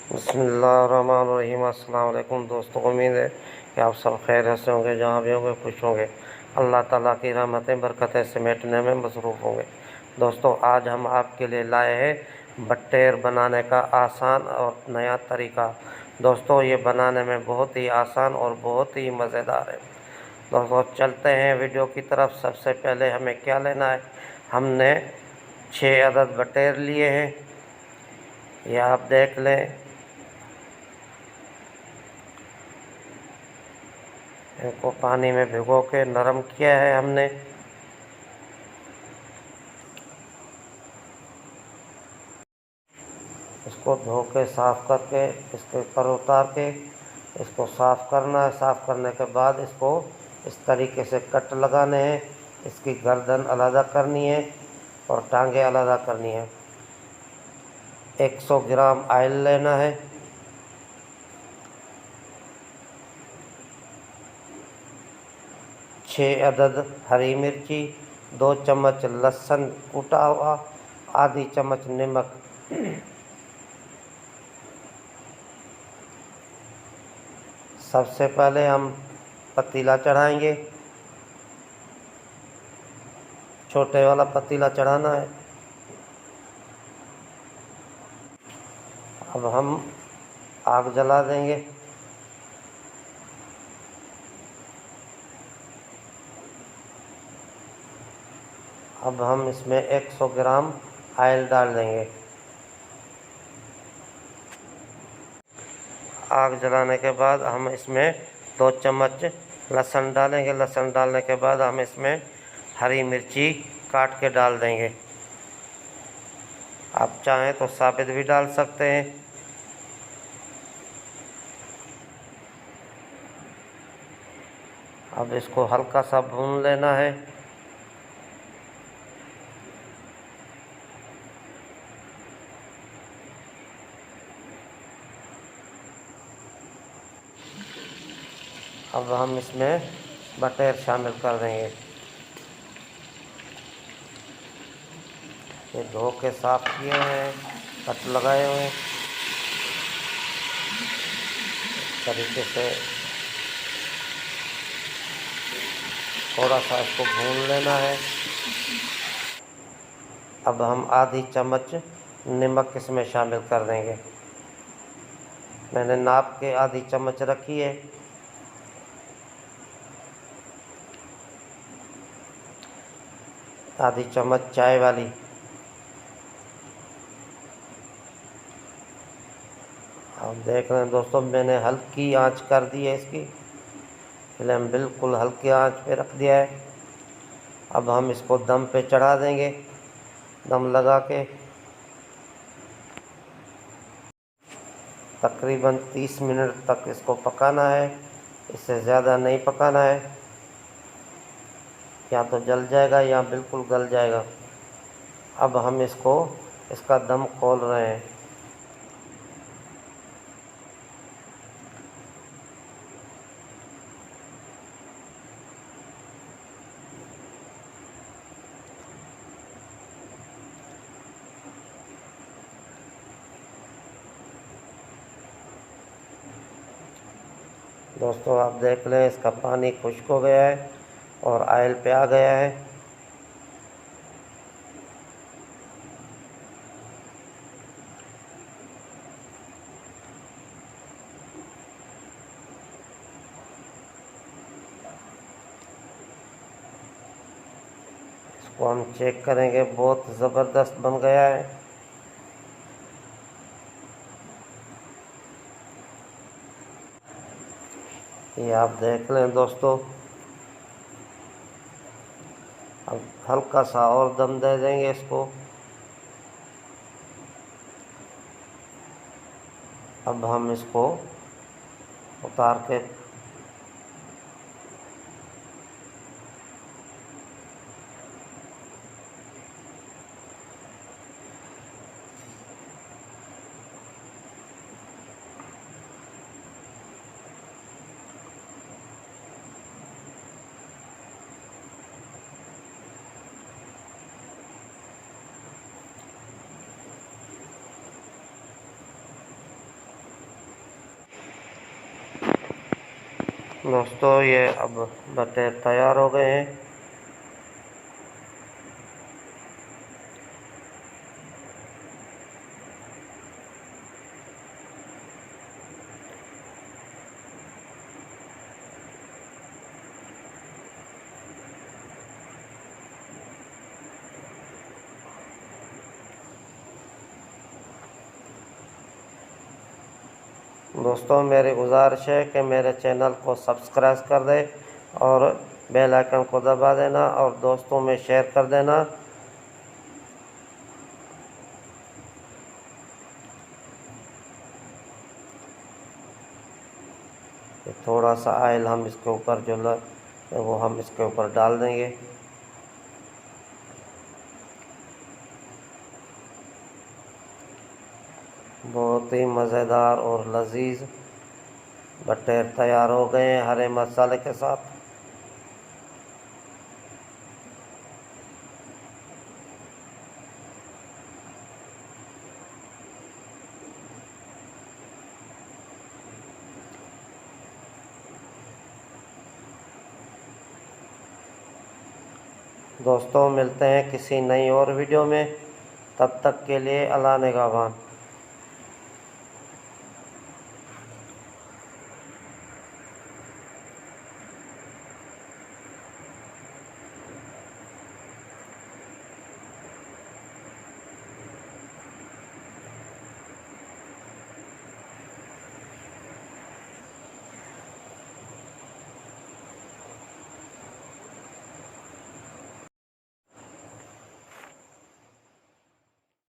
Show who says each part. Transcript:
Speaker 1: बिस्मिल्लाहिर्रहमानिर्रहीम। अस्सलाम वालेकुम दोस्तों, उम्मीद है कि आप सब खैर से होंगे, जहाँ भी होंगे खुश होंगे, अल्लाह ताला की रहमतें बरकतें समेटने में मसरूफ़ होंगे। दोस्तों, आज हम आपके लिए लाए हैं बटेर बनाने का आसान और नया तरीका। दोस्तों, ये बनाने में बहुत ही आसान और बहुत ही मज़ेदार है। दोस्तों, चलते हैं वीडियो की तरफ। सबसे पहले हमें क्या लेना है, हमने 6 अदद बटेर लिए हैं, ये आप देख लें। इनको पानी में भिगो के नरम किया है हमने। इसको धो के साफ़ करके इसके ऊपर उतार के इसको साफ़ करना है। साफ़ करने के बाद इसको इस तरीके से कट लगाने हैं। इसकी गर्दन अलग करनी है और टांगे अलग करनी है। 100 ग्राम ऑयल लेना है। 6 अदद हरी मिर्ची, 2 चम्मच लहसुन कूटा हुआ, आधी चम्मच नमक। सबसे पहले हम पतीला चढ़ाएंगे। छोटे वाला पतीला चढ़ाना है। अब हम आग जला देंगे। अब हम इसमें 100 ग्राम ऑयल डाल देंगे। आग जलाने के बाद हम इसमें 2 चम्मच लहसुन डालेंगे। लहसुन डालने के बाद हम इसमें हरी मिर्ची काट के डाल देंगे। आप चाहें तो साबित भी डाल सकते हैं। अब इसको हल्का सा भून लेना है। अब हम इसमें बटेर शामिल कर देंगे। ये धो के साफ़ किए हुए हैं, कट लगाए हुए हैं। इस तरीके से थोड़ा सा इसको भून लेना है। अब हम आधी चम्मच नमक इसमें शामिल कर देंगे। मैंने नाप के आधी चम्मच रखी है। आधी चम्मच चाय वाली। आप देख रहे हैं दोस्तों, मैंने हल्की आंच कर दी है इसकी। फ्लेम बिल्कुल हल्की आंच पे रख दिया है। अब हम इसको दम पे चढ़ा देंगे। दम लगा के तकरीबन 30 मिनट तक इसको पकाना है। इससे ज़्यादा नहीं पकाना है, या तो जल जाएगा या बिल्कुल गल जाएगा। अब हम इसका दम खोल रहे हैं। दोस्तों, आप देख लें, इसका पानी खुश्क हो गया है और ऑयल पे आ गया है। इसको हम चेक करेंगे, बहुत ज़बरदस्त बन गया है। ये आप देख लें दोस्तों। अब हल्का सा और दम दे देंगे इसको। अब हम इसको उतार के दोस्तों ये अब बटेर तैयार हो गए हैं। दोस्तों मेरी गुजारिश है कि मेरे चैनल को सब्सक्राइब कर दें और बेल आइकन को दबा देना और दोस्तों में शेयर कर देना। थोड़ा सा ऑयल हम इसके ऊपर वो हम इसके ऊपर डाल देंगे। बहुत ही मज़ेदार और लजीज बटेर तैयार हो गए हैं हरे मसाले के साथ। दोस्तों मिलते हैं किसी नई और वीडियो में, तब तक के लिए अल्लाह निगहबान।